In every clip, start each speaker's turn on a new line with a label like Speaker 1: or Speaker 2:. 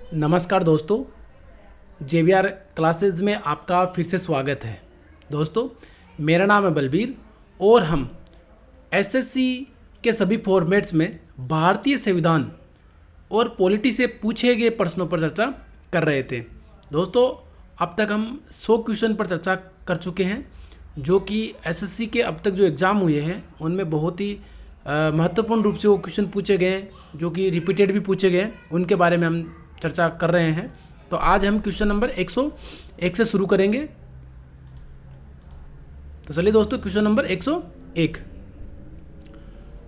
Speaker 1: नमस्कार दोस्तों, JVR classes में आपका फिर से स्वागत है। दोस्तों, मेरा नाम है बलबीर और हम एसएससी के सभी फॉर्मेट्स में भारतीय संविधान और पॉलिटी से पूछे गए प्रश्नों पर चर्चा कर रहे थे। दोस्तों, अब तक हम 100 क्वेश्चन पर चर्चा कर चुके हैं, जो कि एसएससी के अब तक जो एग्ज़ाम हुए हैं उनमें बहुत ही महत्वपूर्ण रूप से वो क्वेश्चन पूछे गए हैं, जो कि रिपीटेड भी पूछे गए हैं। उनके बारे में हम चर्चा कर रहे हैं। तो आज हम क्वेश्चन नंबर 101 से शुरू करेंगे। तो चलिए दोस्तों, क्वेश्चन नंबर 101।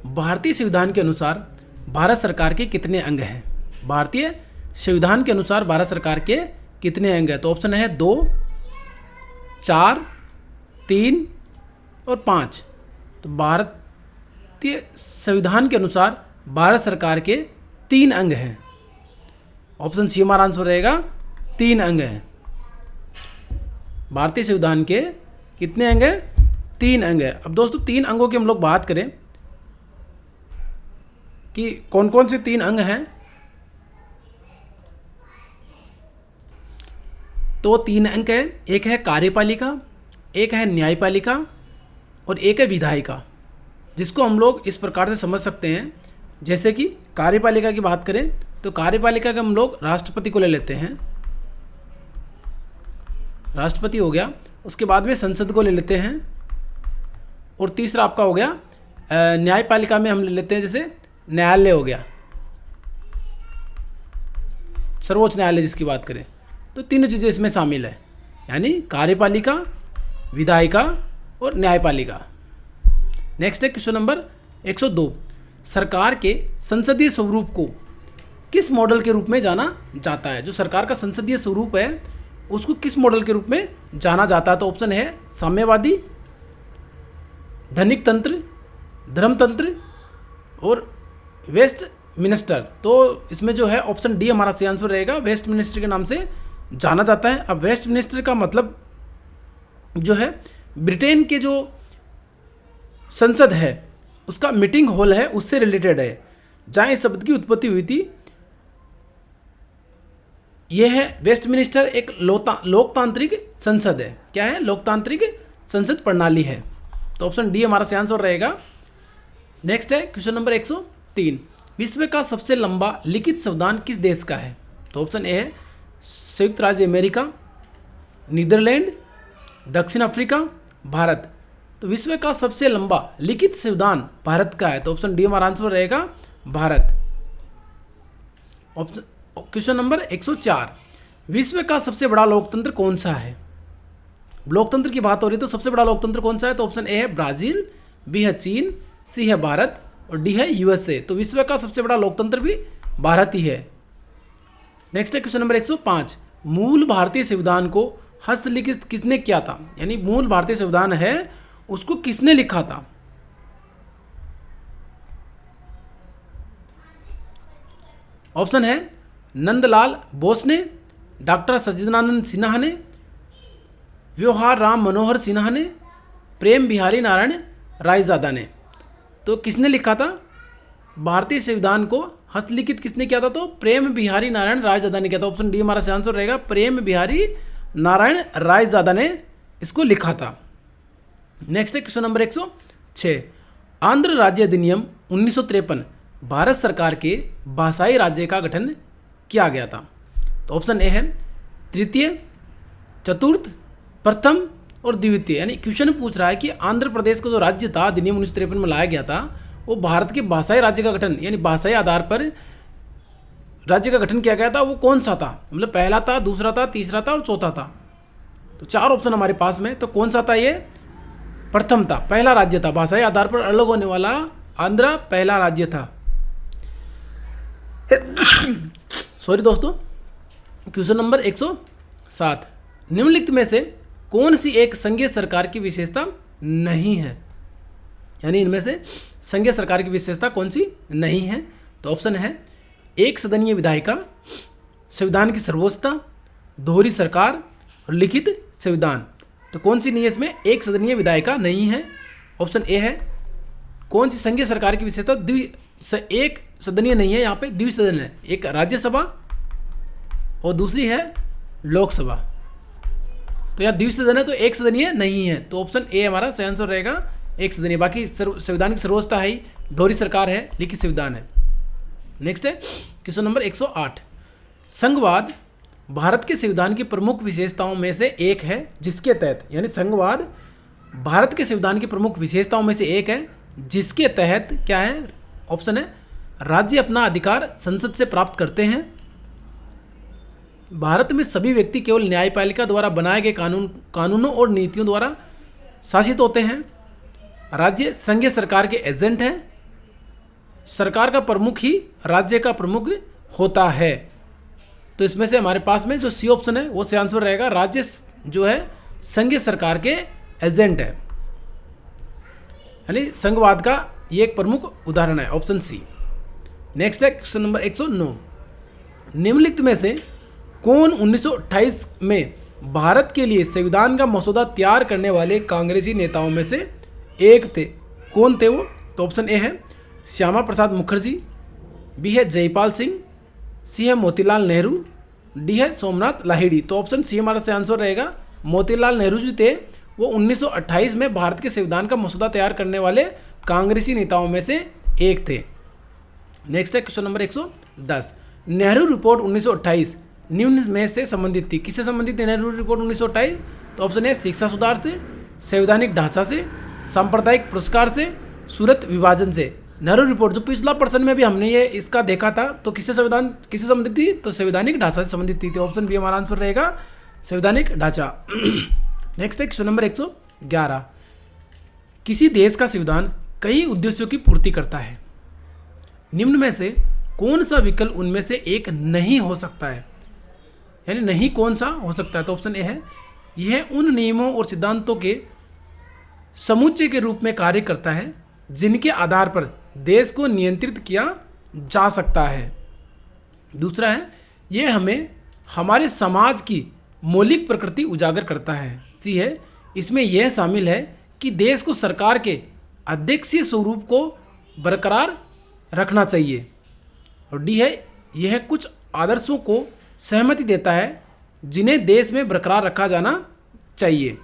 Speaker 1: भारतीय संविधान के अनुसार भारत सरकार के कितने अंग हैं? भारतीय संविधान के अनुसार भारत सरकार के कितने अंग हैं? तो ऑप्शन है 2, 4, 3 और 5। तो भारतीय संविधान के अनुसार भारत सरकार के 3 अंग हैं। ऑप्शन सी हमारा आंसर रहेगा, 3 अंग हैं। भारतीय संविधान के कितने अंग हैं? 3 अंग हैं। अब दोस्तों, 3 अंगों की हम लोग बात करें कि कौन कौन से 3 अंग हैं, तो 3 अंग है। एक है कार्यपालिका, एक है न्यायपालिका और एक है विधायिका, जिसको हम लोग इस प्रकार से समझ सकते हैं। जैसे कि कार्यपालिका की बात करें तो कार्यपालिका के हम लोग राष्ट्रपति को ले लेते हैं, राष्ट्रपति हो गया। उसके बाद में संसद को ले लेते हैं और तीसरा आपका हो गया न्यायपालिका में हम ले लेते हैं, जैसे न्यायालय हो गया, सर्वोच्च न्यायालय जिसकी बात करें। तो तीनों चीज़ें इसमें शामिल है, यानी कार्यपालिका, विधायिका और न्यायपालिका। नेक्स्ट है क्वेश्चन नंबर 102। सरकार के संसदीय स्वरूप को किस मॉडल के रूप में जाना जाता है? जो सरकार का संसदीय स्वरूप है उसको किस मॉडल के रूप में जाना जाता है? तो ऑप्शन है साम्यवादी, धनिक तंत्र, धर्मतंत्र और वेस्ट मिनिस्टर। तो इसमें जो है ऑप्शन डी हमारा सही आंसर रहेगा, वेस्ट मिनिस्टर के नाम से जाना जाता है। अब वेस्ट मिनिस्टर का मतलब जो है ब्रिटेन के जो संसद है उसका मीटिंग हॉल है, उससे रिलेटेड है, जहाँ इस शब्द की उत्पत्ति हुई थी। यह है वेस्टमिनिस्टर, एक लोकतांत्रिक संसद है। क्या है? लोकतांत्रिक संसद प्रणाली है। तो ऑप्शन डी हमारा सही आंसर रहेगा। नेक्स्ट है क्वेश्चन नंबर 103। विश्व का सबसे लंबा लिखित संविधान किस देश का है? तो ऑप्शन ए है संयुक्त राज्य अमेरिका, नीदरलैंड, दक्षिण अफ्रीका, भारत। तो विश्व का सबसे लंबा लिखित संविधान भारत का है। तो ऑप्शन डी हमारा आंसर रहेगा, भारत। Option question number 104। विश्व का सबसे बड़ा लोकतंत्र कौन सा है? लोकतंत्र की बात हो रही है तो सबसे बड़ा लोकतंत्र कौन सा है? तो ऑप्शन ए है ब्राजील, बी है चीन, सी है भारत और डी है यूएसए। तो विश्व का सबसे बड़ा लोकतंत्र भी भारत ही है। नेक्स्ट है क्वेश्चन नंबर 105। मूल भारतीय संविधान को हस्तलिखित किसने किया था? यानी मूल भारतीय संविधान है उसको किसने लिखा था? ऑप्शन है नंदलाल बोस ने, डॉक्टर सच्चिदानंद सिन्हा ने, व्यवहार राम मनोहर सिन्हा ने, प्रेम बिहारी नारायण रायजादा ने। तो किसने लिखा था भारतीय संविधान को हस्तलिखित किसने किया था? तो प्रेम बिहारी नारायण रायजादा ने किया था। ऑप्शन डी हमारा सही आंसर रहेगा, प्रेम बिहारी नारायण रायजादा ने इसको लिखा था। नेक्स्ट है क्वेश्चन नंबर 106। आंध्र राज्य अधिनियम 1953 भारत सरकार के भाषाई राज्य का गठन किया गया था। तो ऑप्शन ए है तृतीय, चतुर्थ, प्रथम और द्वितीय। यानी क्वेश्चन पूछ रहा है कि आंध्र प्रदेश का जो राज्य था अधिनियम 1953 में लाया गया था, वो भारत के भाषाई राज्य का गठन यानी भाषाई आधार पर राज्य का गठन किया गया था, वो कौन सा था? मतलब पहला था, दूसरा था, तीसरा था और चौथा था। तो 4 ऑप्शन हमारे पास में। तो कौन सा था? ये प्रथम था, पहला राज्य था, भाषाई आधार पर अलग होने वाला आंध्र पहला राज्य था। सॉरी दोस्तों, क्वेश्चन नंबर 107। निम्नलिखित में से कौन सी एक संघीय सरकार की विशेषता नहीं है? यानी इनमें से संघीय सरकार की विशेषता कौन सी नहीं है? तो ऑप्शन है एक सदनीय विधायिका, संविधान की सर्वोच्चता, दोहरी सरकार और लिखित संविधान। तो कौन सी नहीं है इसमें? एक सदनीय विधायिका नहीं है। ऑप्शन ए है कौन सी संघीय सरकार की विशेषता? एक सदनीय नहीं है, यहाँ पे द्विसदन है। एक राज्यसभा और दूसरी है लोकसभा। तो यहाँ द्विसदन है तो एक सदनीय नहीं है, तो ऑप्शन ए हमारा सही आंसर रहेगा, एक सदनीय। बाकी संविधान की सर्वोच्चता है, दोहरी सरकार है, लिखित संविधान है। नेक्स्ट है क्वेश्चन नंबर 108। संघवाद भारत के संविधान की प्रमुख विशेषताओं में से एक है, जिसके तहत, यानी संघवाद भारत के संविधान की प्रमुख विशेषताओं में से एक है, जिसके तहत क्या है, ऑप्शन है राज्य अपना अधिकार संसद से प्राप्त करते हैं। भारत में सभी व्यक्ति केवल न्यायपालिका द्वारा बनाए गए कानूनों और नीतियों द्वारा शासित होते हैं। राज्य संघीय सरकार के एजेंट हैं। सरकार का प्रमुख ही राज्य का प्रमुख होता है। तो इसमें से हमारे पास में जो सी ऑप्शन है वो सही आंसर रहेगा। राज्य जो है संघीय सरकार के एजेंट है, यानी संघवाद का ये एक प्रमुख उदाहरण है, ऑप्शन सी। नेक्स्ट है क्वेश्चन नंबर 109। निम्नलिखित में से कौन 1928 में भारत के लिए संविधान का मसौदा तैयार करने वाले कांग्रेसी नेताओं में से एक थे? कौन थे वो? तो ऑप्शन ए है श्यामा प्रसाद मुखर्जी, बी है जयपाल सिंह, सी है मोतीलाल नेहरू, डी है सोमनाथ लाहिड़ी। तो ऑप्शन सी हमारा सही आंसर रहेगा। मोतीलाल नेहरू जी थे, वो 1928 में भारत के संविधान का मसौदा तैयार करने वाले कांग्रेसी नेताओं में से एक थे। नेक्स्ट है क्वेश्चन नंबर 110। नेहरू रिपोर्ट 1928 निम्न में से संबंधित थी? किससे संबंधित है नेहरू रिपोर्ट 1928? तो ऑप्शन ए शिक्षा सुधार से, संवैधानिक ढांचा से, सांप्रदायिक पुरस्कार से, सूरत विभाजन से। नेहरू रिपोर्ट जो पिछला पर्सन में भी हमने ये इसका देखा था, तो किससे संबंधित थी? तो संवैधानिक ढांचा से संबंधित थी। तो ऑप्शन बी हमारा आंसर रहेगा, संवैधानिक ढांचा। नेक्स्ट है क्वेश्चन नंबर 111। किसी देश का संविधान कई उद्देश्यों की पूर्ति करता है, निम्न में से कौन सा विकल्प उनमें से एक नहीं हो सकता है? यानी नहीं कौन सा हो सकता है? तो ऑप्शन ए है यह उन नियमों और सिद्धांतों के समुच्चय के रूप में कार्य करता है जिनके आधार पर देश को नियंत्रित किया जा सकता है। दूसरा है यह हमें हमारे समाज की मौलिक प्रकृति उजागर करता है। सी है इसमें यह शामिल है कि देश को सरकार के अध्यक्षीय स्वरूप को बरकरार रखना चाहिए। और डी है यह कुछ आदर्शों को सहमति देता है जिन्हें देश में बरकरार रखा जाना चाहिए।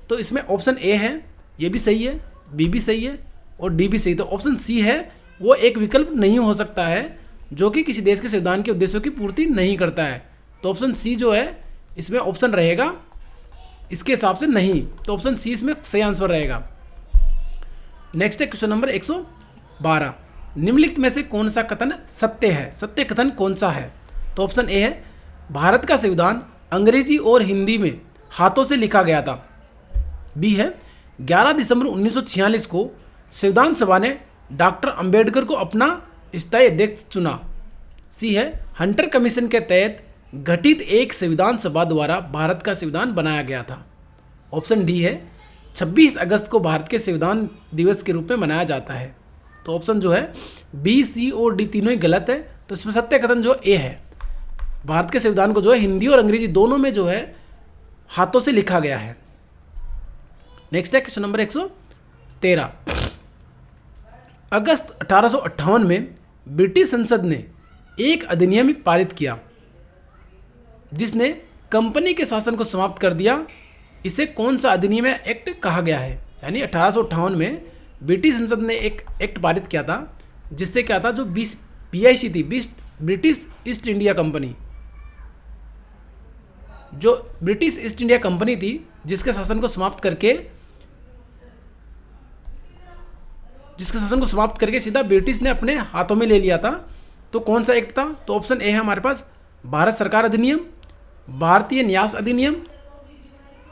Speaker 1: तो इसमें ऑप्शन ए है, ये भी सही है, बी भी सही है और डी भी सही। तो ऑप्शन सी है वो एक विकल्प नहीं हो सकता है जो कि किसी देश के संविधान के उद्देश्यों की पूर्ति नहीं करता है। तो ऑप्शन सी जो है इसमें ऑप्शन रहेगा इसके हिसाब से नहीं। तो ऑप्शन सी इसमें सही आंसर रहेगा। नेक्स्ट है क्वेश्चन नंबर 112। निम्नलिखित में से कौन सा कथन सत्य है? सत्य कथन कौन सा है? तो ऑप्शन ए है भारत का संविधान अंग्रेजी और हिंदी में हाथों से लिखा गया था। बी है 11 दिसंबर 1946 को संविधान सभा ने डॉक्टर अंबेडकर को अपना स्थायी अध्यक्ष चुना। सी है हंटर कमीशन के तहत गठित एक संविधान सभा द्वारा भारत का संविधान बनाया गया था। ऑप्शन डी है 26 अगस्त को भारत के संविधान दिवस के रूप में मनाया जाता है। तो ऑप्शन जो है बी, सी और डी तीनों ही गलत है। तो इसमें सत्य कथन जो ए है, भारत के संविधान को जो है हिंदी और अंग्रेजी दोनों में जो है हाथों से लिखा गया है। नेक्स्ट है क्वेश्चन नंबर 113। अगस्त 1858 में ब्रिटिश संसद ने एक अधिनियम पारित किया जिसने कंपनी के शासन को समाप्त कर दिया। इसे कौन सा अधिनियम एक्ट कहा गया है? यानी 1858 में ब्रिटिश संसद ने एक एक्ट पारित किया था जिससे क्या था, जो BIC थी, ब्रिटिश ईस्ट इंडिया कंपनी, जो ब्रिटिश ईस्ट इंडिया कंपनी थी जिसके शासन को समाप्त करके सीधा ब्रिटिश ने अपने हाथों में ले लिया था। तो कौन सा एक्ट था? तो ऑप्शन ए है हमारे पास भारत सरकार अधिनियम, भारतीय न्यास अधिनियम,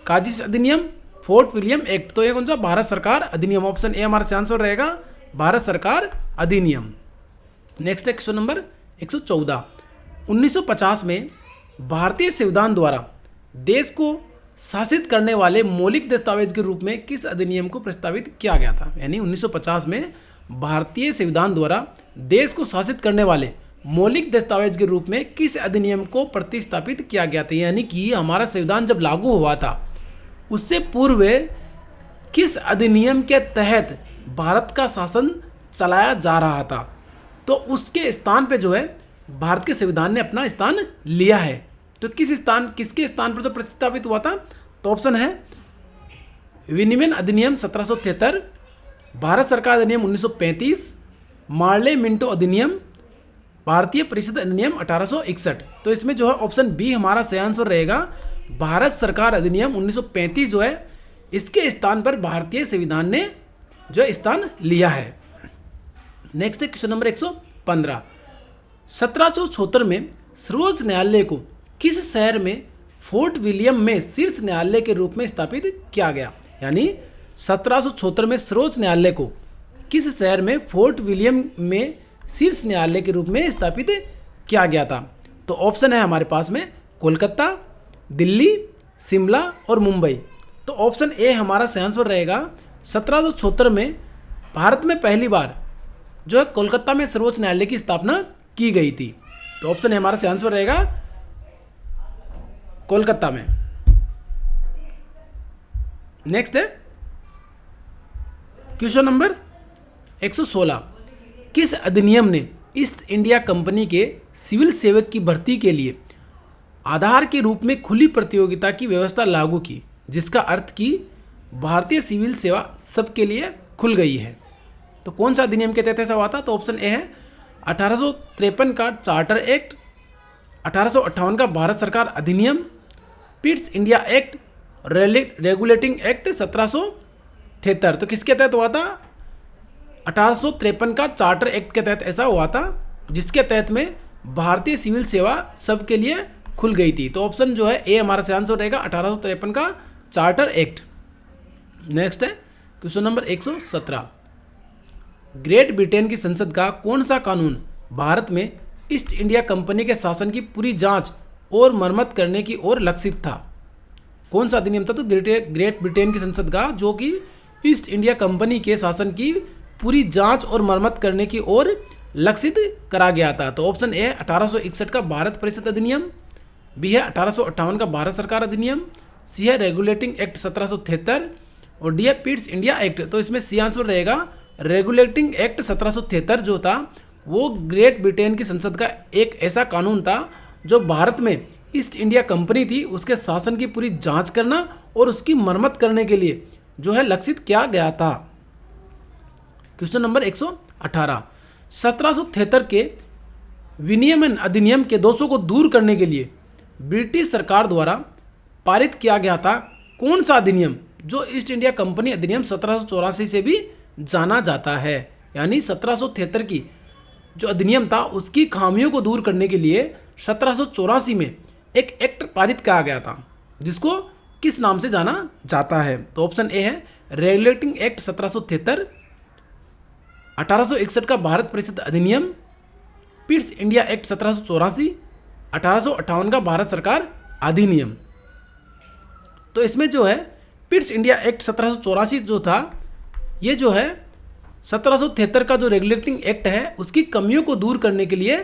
Speaker 1: काजिश अधिनियम, फोर्ट विलियम एक्ट। तो ये कौन सा? भारत सरकार अधिनियम। ऑप्शन ए हमारा आंसर रहेगा, भारत सरकार अधिनियम। नेक्स्ट है क्वेश्चन नंबर 114। 1950 में भारतीय संविधान द्वारा देश को शासित करने वाले मौलिक दस्तावेज के रूप में किस अधिनियम को प्रस्तावित किया गया था? यानी 1950 में भारतीय संविधान द्वारा देश को शासित करने वाले मौलिक दस्तावेज के रूप में किस अधिनियम को प्रतिस्थापित किया गया था? यानी कि हमारा संविधान जब लागू हुआ था उससे पूर्व किस अधिनियम के तहत भारत का शासन चलाया जा रहा था, तो उसके स्थान पे जो है भारत के संविधान ने अपना स्थान लिया है। तो किसके स्थान पर जो प्रतिस्थापित हुआ था? तो ऑप्शन है विनिमय अधिनियम 1773, भारत सरकार अधिनियम 1935, मार्ले मिंटो अधिनियम, भारतीय परिषद अधिनियम 1861। तो इसमें जो है ऑप्शन बी हमारा सही आंसर रहेगा। भारत सरकार अधिनियम 1935 जो है इसके स्थान पर भारतीय संविधान ने जो है स्थान लिया है। नेक्स्ट है क्वेश्चन नंबर 115। 1776 में सर्वोच्च न्यायालय को किस शहर में फोर्ट विलियम में शीर्ष न्यायालय के रूप में स्थापित किया गया? यानी 1776 में सर्वोच्च न्यायालय को किस शहर में फोर्ट विलियम में शीर्ष न्यायालय के रूप में स्थापित किया गया था? तो ऑप्शन है हमारे पास में कोलकाता, दिल्ली, शिमला और मुंबई। तो ऑप्शन ए हमारा सही आंसर रहेगा। 1776 में भारत में पहली बार जो है कोलकाता में सर्वोच्च न्यायालय की स्थापना की गई थी। तो ऑप्शन ए हमारा सही आंसर रहेगा कोलकाता में। नेक्स्ट है क्वेश्चन नंबर 116। किस अधिनियम ने ईस्ट इंडिया कंपनी के सिविल सेवक की भर्ती के लिए आधार के रूप में खुली प्रतियोगिता की व्यवस्था लागू की, जिसका अर्थ कि भारतीय सिविल सेवा सबके लिए खुल गई है? तो कौन सा अधिनियम के तहत ऐसा हुआ था? तो ऑप्शन ए है 1853 का चार्टर एक्ट, 1858 का भारत सरकार अधिनियम, Pitt's India act, regulating act 1773। तो किसके तहत हुआ था? 1853 का चार्टर एक्ट के तहत ऐसा हुआ था, जिसके तहत में भारतीय सिविल सेवा सबके लिए खुल गई थी। तो ऑप्शन जो है ए हमारा सही आंसर रहेगा 1853 का चार्टर एक्ट। नेक्स्ट है क्वेश्चन नंबर 117। ग्रेट ब्रिटेन की संसद का कौन सा कानून भारत में ईस्ट इंडिया कंपनी के शासन की पूरी जांच और मरम्मत करने की ओर लक्षित था? कौन सा अधिनियम था? तो ग्रेट ब्रिटेन की संसद का जो कि ईस्ट इंडिया कंपनी के शासन की पूरी जांच और मरम्मत करने की ओर लक्षित करा गया था। तो ऑप्शन ए 1861 का भारत परिषद अधिनियम, बी है 1858 का भारत सरकार अधिनियम, सी है रेगुलेटिंग एक्ट 1773 और डी है पिट्स इंडिया एक्ट। तो इसमें सी आंसर रहेगा रेगुलेटिंग एक्ट 1773 जो था वो ग्रेट ब्रिटेन की संसद का एक ऐसा कानून था जो भारत में ईस्ट इंडिया कंपनी थी उसके शासन की पूरी जांच करना और उसकी मरम्मत करने के लिए जो है लक्षित किया गया था। Question number 118। 1773 के विनियमन अधिनियम के दोषों को दूर करने के लिए ब्रिटिश सरकार द्वारा पारित किया गया था कौन सा अधिनियम, जो ईस्ट इंडिया कंपनी अधिनियम 1784 से भी जाना जाता है? यानी 1773 की जो अधिनियम था उसकी खामियों को दूर करने के लिए 1784 में एक एक्ट पारित किया गया था, जिसको किस नाम से जाना जाता है? तो ऑप्शन ए है रेगुलेटिंग एक्ट 1773, 1861 का भारत परिषद अधिनियम, पिट्स इंडिया एक्ट 1784, 1858 का भारत सरकार अधिनियम। तो इसमें जो है पिट्स इंडिया एक्ट 1784 जो था ये जो है 1773 का जो रेगुलेटिंग एक्ट है उसकी कमियों को दूर करने के लिए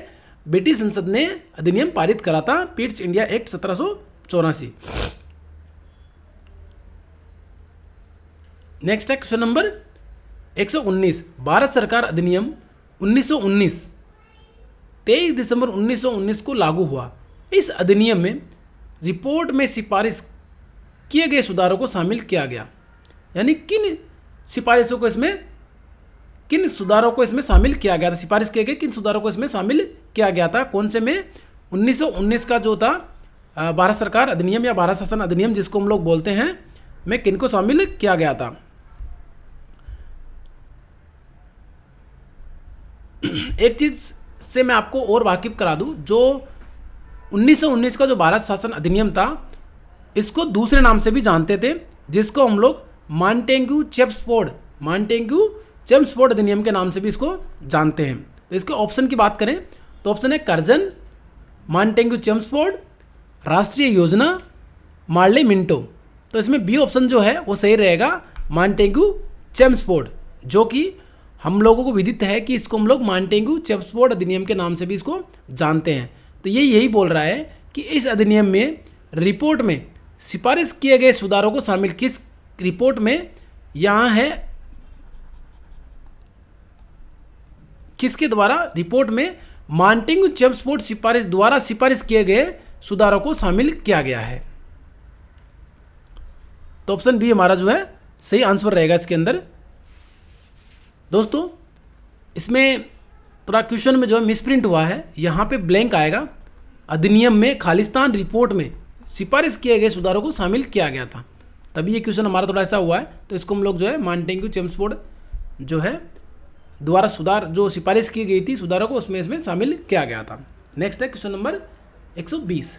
Speaker 1: ब्रिटिश संसद ने अधिनियम पारित करा था, पिट्स इंडिया एक्ट 1784। नेक्स्ट है क्वेश्चन नंबर 119। भारत सरकार अधिनियम 1919 23 दिसंबर 1919 को लागू हुआ। इस अधिनियम में रिपोर्ट में सिफारिश किए गए सुधारों को शामिल किया गया। यानी किन सुधारों को इसमें शामिल किया गया था? सिफारिश किए गए किन सुधारों को इसमें शामिल किया गया था? कौन से में? 1919 का जो था भारत सरकार अधिनियम या भारत शासन अधिनियम जिसको हम लोग बोलते हैं, में किन को शामिल किया गया था? एक चीज से मैं आपको और वाकिफ करा दूं, जो 1919 का जो भारत शासन अधिनियम था इसको दूसरे नाम से भी जानते थे, जिसको हम लोग मॉन्टेग्यू चेम्सफोर्ड अधिनियम के नाम से भी इसको जानते हैं। तो इसके ऑप्शन की बात करें तो ऑप्शन है कर्जन, मॉन्टेग्यू चेम्सफोर्ड, राष्ट्रीय योजना, मार्ले मिंटो। तो इसमें बी ऑप्शन जो है वो सही रहेगा, मॉन्टेग्यू चेम्सफोर्ड, जो कि हम लोगों को विदित है कि इसको हम लोग मॉन्टेग्यू चेम्सफोर्ड अधिनियम के नाम से भी इसको जानते हैं। तो ये यही बोल रहा है कि इस अधिनियम में रिपोर्ट में सिफारिश किए गए सुधारों को शामिल किस रिपोर्ट में, यहाँ है किसके द्वारा? रिपोर्ट में मॉन्टेग्यू चेम्सफोर्ड सिफारिश द्वारा सिफारिश किए गए सुधारों को शामिल किया गया है। तो ऑप्शन बी हमारा जो है सही आंसर रहेगा इसके अंदर। दोस्तों इसमें थोड़ा क्वेश्चन में जो है मिसप्रिंट हुआ है, यहाँ पे ब्लैंक आएगा। अधिनियम में खालिस्तान रिपोर्ट में सिफारिश किए गए सुधारों को शामिल किया गया था, तभी ये क्वेश्चन हमारा थोड़ा ऐसा हुआ है। तो इसको हम लोग जो है मानते हैं कि चेम्सफोर्ड जो है द्वारा सुधार जो सिफारिश की गई थी सुधारों को उसमें इसमें शामिल किया गया था। नेक्स्ट है क्वेश्चन नंबर 120।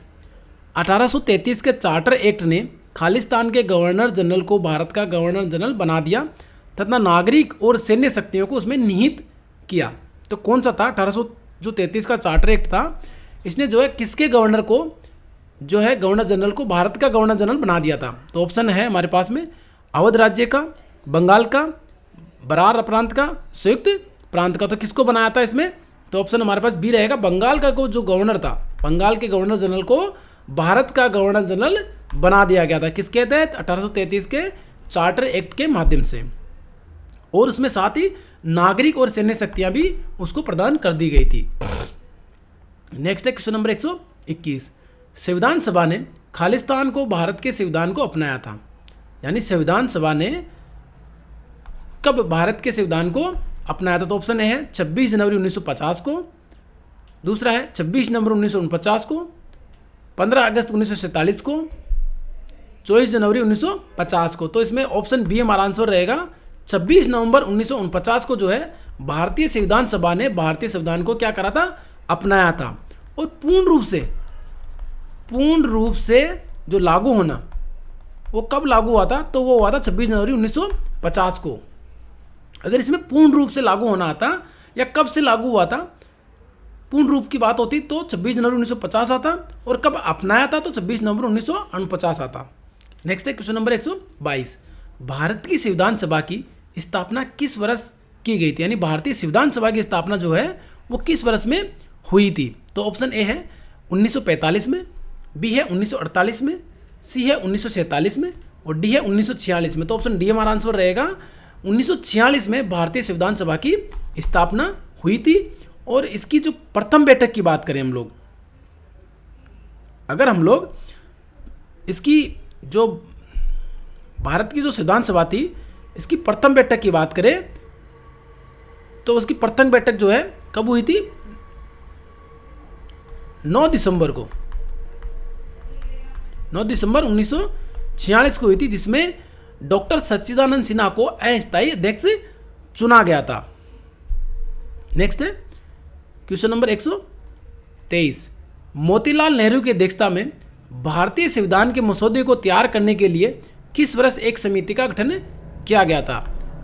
Speaker 1: 1833 के चार्टर एक्ट ने खालिस्तान के गवर्नर जनरल को भारत का गवर्नर जनरल बना दिया तथा नागरिक और सैन्य शक्तियों को उसमें निहित किया। तो कौन सा था? 1833 का चार्टर एक्ट था, इसने जो है किसके गवर्नर को जो है गवर्नर जनरल को भारत का गवर्नर जनरल बना दिया था। तो ऑप्शन है हमारे पास में अवध राज्य का, बंगाल का, बरार प्रांत का, संयुक्त प्रांत का। तो किसको बनाया था इसमें? तो ऑप्शन हमारे पास बी रहेगा, बंगाल का को जो गवर्नर था, बंगाल के गवर्नर जनरल को भारत का गवर्नर जनरल बना दिया गया था। किसके तहत? 1833 के चार्टर एक्ट के माध्यम से, और उसमें साथ ही नागरिक और सैन्य शक्तियां भी उसको प्रदान कर दी गई थी। नेक्स्ट है क्वेश्चन नंबर 121। संविधान सभा ने खालिस्तान को भारत के संविधान को अपनाया था, यानी संविधान सभा ने कब भारत के संविधान को अपनाया था? तो ऑप्शन ए है 26 जनवरी 1950 को, दूसरा है 26 नवंबर 1949 को, 15 अगस्त 1947 को, 24 जनवरी 1950 को। तो इसमें ऑप्शन बी हमारा आंसर रहेगा 26 नवंबर 1949 को जो है भारतीय संविधान सभा ने भारतीय संविधान को क्या करा था? अपनाया था। और पूर्ण रूप से जो लागू होना वो कब लागू हुआ था? तो वो हुआ था 26 जनवरी 1950 को। अगर इसमें पूर्ण रूप से लागू होना आता या कब से लागू हुआ था, पूर्ण रूप की बात होती तो 26 जनवरी 1950 आता, और कब अपनाया था तो 26 नवंबर 1949 आता। नेक्स्ट है क्वेश्चन नंबर 122। भारत की संविधान सभा की स्थापना किस वर्ष की गई थी? यानी भारतीय संविधान सभा की स्थापना जो है वो किस वर्ष में हुई थी? तो ऑप्शन ए है 1945 में, बी है 1948 में, सी है 1947 में, और डी है 1946 में। तो ऑप्शन डी हमारा आंसर रहेगा 1946 में भारतीय संविधान सभा की स्थापना हुई थी। और इसकी जो प्रथम बैठक की बात करें हम लोग, अगर हम लोग इसकी जो भारत की जो संविधान सभा थी इसकी प्रथम बैठक की बात करें तो उसकी प्रथम बैठक जो है कब हुई थी? 9 दिसंबर को, 9 दिसंबर 1946 को हुई थी, जिसमें डॉक्टर सच्चिदानंद सिन्हा को अस्थायी अध्यक्ष चुना गया था। नेक्स्ट है क्वेश्चन नंबर 123। मोतीलाल नेहरू की अध्यक्षता में भारतीय संविधान के मसौदे को तैयार करने के लिए किस वर्ष एक समिति का गठन किया गया था?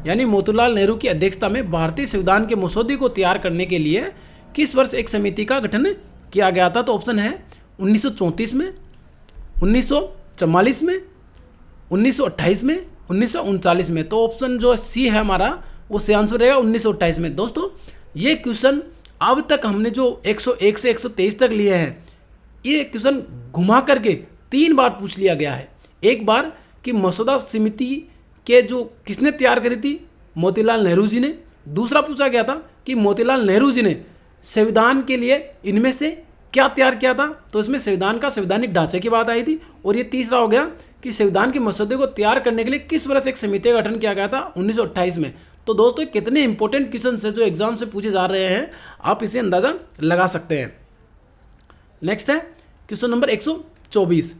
Speaker 1: यानी मोतीलाल नेहरू की अध्यक्षता में भारतीय संविधान के मसौदे को तैयार करने के लिए किस वर्ष एक समिति का गठन किया गया था? तो ऑप्शन है 1934 में, 1944 में, 1928 में, 1939 में। तो ऑप्शन जो सी है हमारा वो सही आंसर रहेगा 1928 में। दोस्तों ये क्वेश्चन अब तक हमने जो 101 से 123 तक लिए हैं, ये क्वेश्चन घुमा करके 3 बार पूछ लिया गया है। एक बार कि मसौदा समिति के जो किसने तैयार करी थी? मोतीलाल नेहरू जी ने। दूसरा पूछा गया था कि मोतीलाल नेहरू जी ने संविधान के लिए इनमें से क्या तैयार किया था? तो इसमें संविधान का संवैधानिक ढांचे की बात आई थी। और ये तीसरा हो गया कि संविधान के मसौदे को तैयार करने के लिए किस वर्ष एक समिति का गठन किया गया था? 1928 में। तो दोस्तों कितने इंपॉर्टेंट क्वेश्चन है जो एग्जाम से पूछे जा रहे हैं, आप इसे अंदाजा लगा सकते हैं। नेक्स्ट है क्वेश्चन नंबर 124।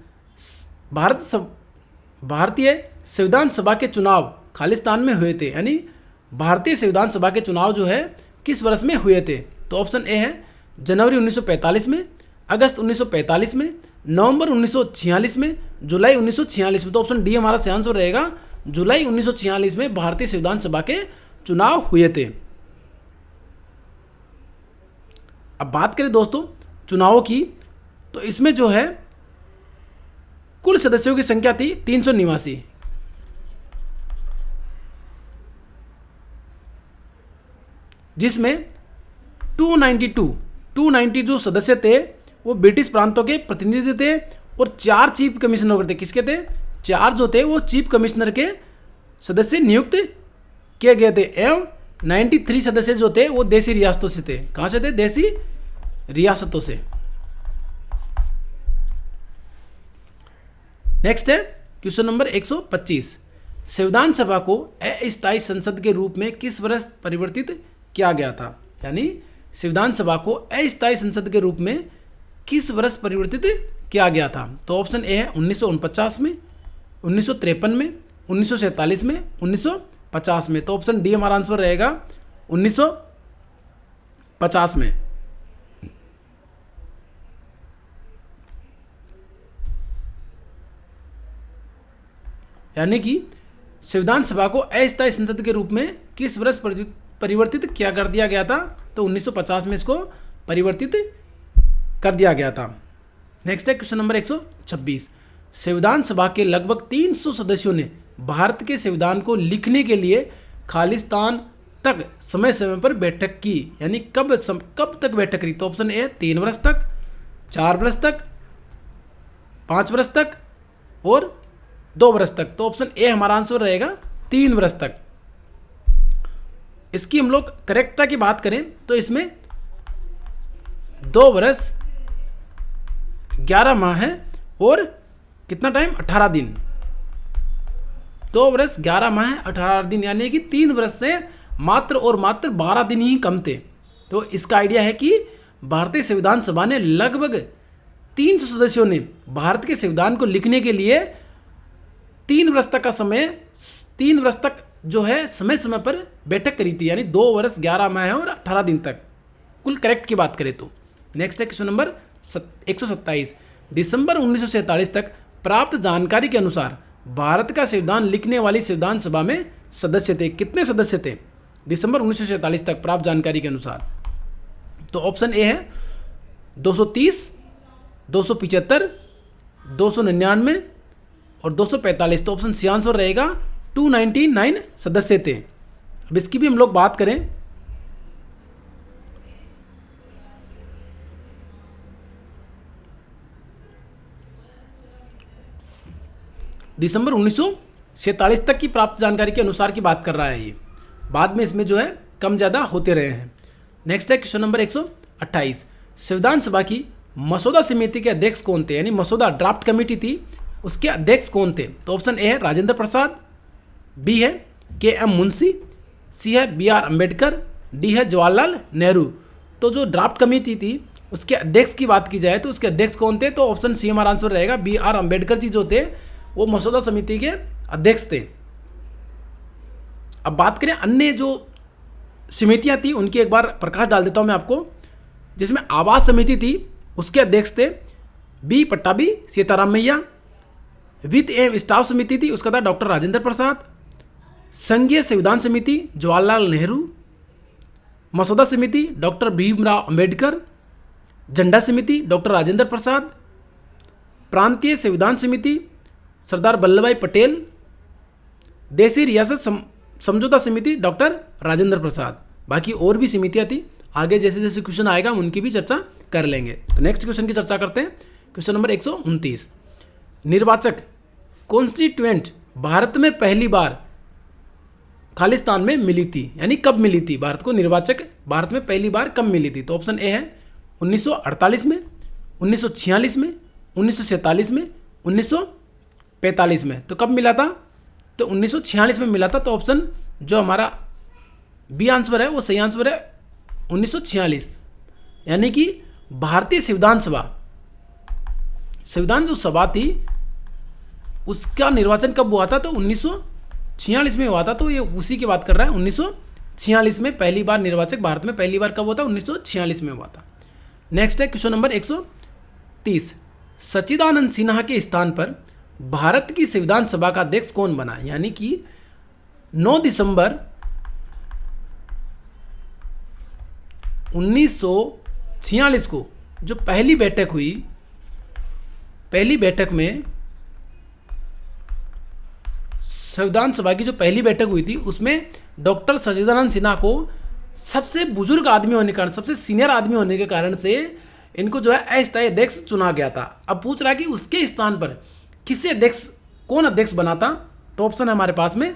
Speaker 1: भारतीय संविधान सभा के चुनाव खालिस्तान में हुए थे, यानी भारतीय संविधान सभा के चुनाव जो है किस वर्ष में हुए थे? तो ऑप्शन ए है जनवरी 1945 में, अगस्त 1945 में, नवंबर 1946 में, जुलाई 1946 में। तो ऑप्शन डी हमारा सही आंसर रहेगा, जुलाई 1946 में भारतीय संविधान सभा के चुनाव हुए थे। अब बात करें दोस्तों चुनावों की, तो इसमें जो है कुल सदस्यों की संख्या थी 389, जिसमें 290 जो सदस्य थे वो ब्रिटिश प्रांतों के प्रतिनिधि थे, और 4 चीफ कमिश्नर थे। किसके थे? 4 जो थे वो चीफ कमिश्नर के सदस्य नियुक्त किए गए थे, एवं 93 सदस्य जो थे वो देसी रियासतों से थे। कहाँ से थे? देसी रियासतों से। नेक्स्ट है क्वेश्चन नंबर 125, संविधान सभा को अस्थायी संसद के रूप में किस वर्ष परिवर्तित किया गया था? यानी संविधान सभा को अस्थायी संसद के रूप में किस वर्ष परिवर्तित किया गया था? तो ऑप्शन ए है 1949 में, 1953 में, 1947 में, 1950 में। तो ऑप्शन डी हमारा आंसर रहेगा 1950 में। यानी कि संविधान सभा को अस्थायी संसद के रूप में किस वर्ष परिवर्तित किया कर दिया गया था? तो 1950 में इसको परिवर्तित कर दिया गया था। नेक्स्ट है क्वेश्चन नंबर 126, संविधान सभा के लगभग 300 सदस्यों ने भारत के संविधान को लिखने के लिए खालिस्तान तक समय समय पर बैठक की। यानी कब तक बैठक करी? तो ऑप्शन ए 3 वर्ष तक, 4 वर्ष तक, 5 वर्ष तक और 2 वर्ष तक। तो ऑप्शन ए हमारा आंसर रहेगा 3 वर्ष तक। इसकी हम लोग करेक्टता की बात करें तो इसमें 2 वर्ष 11 माह है और कितना टाइम? 18 दिन। 2 वर्ष 11 माह 18 दिन, यानी कि 3 वर्ष से मात्र और मात्र 12 दिन ही कम थे। तो इसका आइडिया है कि भारतीय संविधान सभा ने लगभग 300 सदस्यों ने भारत के संविधान को लिखने के लिए 3 वर्ष तक का समय, 3 वर्ष तक जो है समय समय पर बैठक करी थी। यानी 2 वर्ष 11 माह और 18 दिन तक कुल करेक्ट की बात करें तो। नेक्स्ट है क्वेश्चन नंबर 127, दिसंबर 1947 तक प्राप्त जानकारी के अनुसार भारत का संविधान लिखने वाली संविधान सभा में सदस्य थे। कितने सदस्य थे दिसंबर 1947 तक प्राप्त जानकारी के अनुसार? तो ऑप्शन ए है 230, 275, 299 और 245। तो ऑप्शन सी आंसर रहेगा 299 सदस्य थे। अब इसकी भी हम लोग बात करें दिसंबर 1947 तक की प्राप्त जानकारी के अनुसार की बात कर रहा है ये, बाद में इसमें जो है कम ज़्यादा होते रहे हैं। नेक्स्ट है क्वेश्चन नंबर 128, संविधान सभा की मसौदा समिति के अध्यक्ष कौन थे? यानी मसौदा ड्राफ्ट कमेटी थी, उसके अध्यक्ष कौन थे? तो ऑप्शन ए है राजेंद्र प्रसाद, बी है के.एम. मुंशी, सी है बी.आर. अम्बेडकर, डी है जवाहरलाल नेहरू। तो जो ड्राफ्ट कमेटी थी उसके अध्यक्ष की बात की जाए तो उसके अध्यक्ष कौन थे? तो ऑप्शन सी हमारा आंसर रहेगा बी.आर. अम्बेडकर जी जो थे वो मसौदा समिति के अध्यक्ष थे। अब बात करें अन्य जो समितियां थी उनकी एक बार प्रकाश डाल देता हूं मैं आपको, जिसमें आवास समिति थी उसके अध्यक्ष थे बी पट्टाभी सीताराम मैया, वित्त एवं स्टाफ समिति थी उसका था डॉक्टर राजेंद्र प्रसाद, संघीय संविधान समिति जवाहरलाल नेहरू, मसौदा समिति डॉक्टर भीमराव अंबेडकर, झंडा समिति डॉक्टर राजेंद्र प्रसाद, प्रांतीय संविधान समिति सरदार वल्लभ भाई पटेल, देशी रियासत समझौता समिति डॉक्टर राजेंद्र प्रसाद। बाकी और भी समितियां थी, आगे जैसे जैसे क्वेश्चन आएगा हम उनकी भी चर्चा कर लेंगे। तो नेक्स्ट क्वेश्चन की चर्चा करते हैं। क्वेश्चन नंबर 129, निर्वाचक कॉन्स्टिट्यूएंट भारत में पहली बार खालिस्तान में मिली थी। यानी कब मिली थी? भारत को निर्वाचक भारत में पहली बार कब मिली थी? तो ऑप्शन ए है 1948 में, 1946 में, 1947 में, 1945 में। तो कब मिला था? तो 1946 में मिला था। तो ऑप्शन जो हमारा बी आंसर है वो सही आंसर है 1946। यानी कि भारतीय संविधान जो सभा थी उसका निर्वाचन कब हुआ था? तो 1946 में हुआ था। तो ये उसी की बात कर रहा है। 1946 में पहली बार निर्वाचक भारत में पहली बार कब हुआ था? 1946 में हुआ था। नेक्स्ट है क्वेश्चन नंबर 130, सच्चिदानंद सिन्हा के स्थान पर भारत की संविधान सभा का अध्यक्ष कौन बना? यानी कि 9 दिसंबर 1946 को जो पहली बैठक हुई, पहली बैठक में संविधान सभा की जो पहली बैठक हुई थी उसमें डॉक्टर सच्चिदानंद सिन्हा को सबसे बुजुर्ग आदमी होने के कारण, सबसे सीनियर आदमी होने के कारण से इनको जो है अस्थायी अध्यक्ष चुना गया था। अब पूछ रहा है कि उसके स्थान पर किसे अध्यक्ष, कौन अध्यक्ष बना था? तो ऑप्शन है हमारे पास में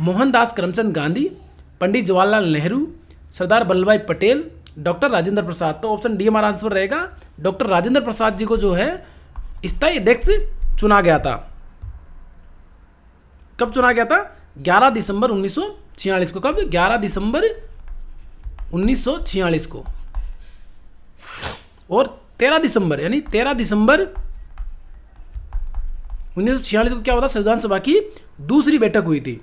Speaker 1: मोहनदास करमचंद गांधी, पंडित जवाहरलाल नेहरू, सरदार वल्लभ भाई पटेल, डॉक्टर राजेंद्र प्रसाद। तो ऑप्शन डी हमारा आंसर रहेगा डॉक्टर राजेंद्र प्रसाद जी को जो है स्थायी अध्यक्ष चुना गया था। कब चुना गया था? 11 दिसंबर 1946 को। कब? 11 दिसंबर 1946 को। और 13 दिसंबर यानी 13 दिसंबर 1946 को क्या हुआ था? संविधान सभा की दूसरी बैठक हुई थी।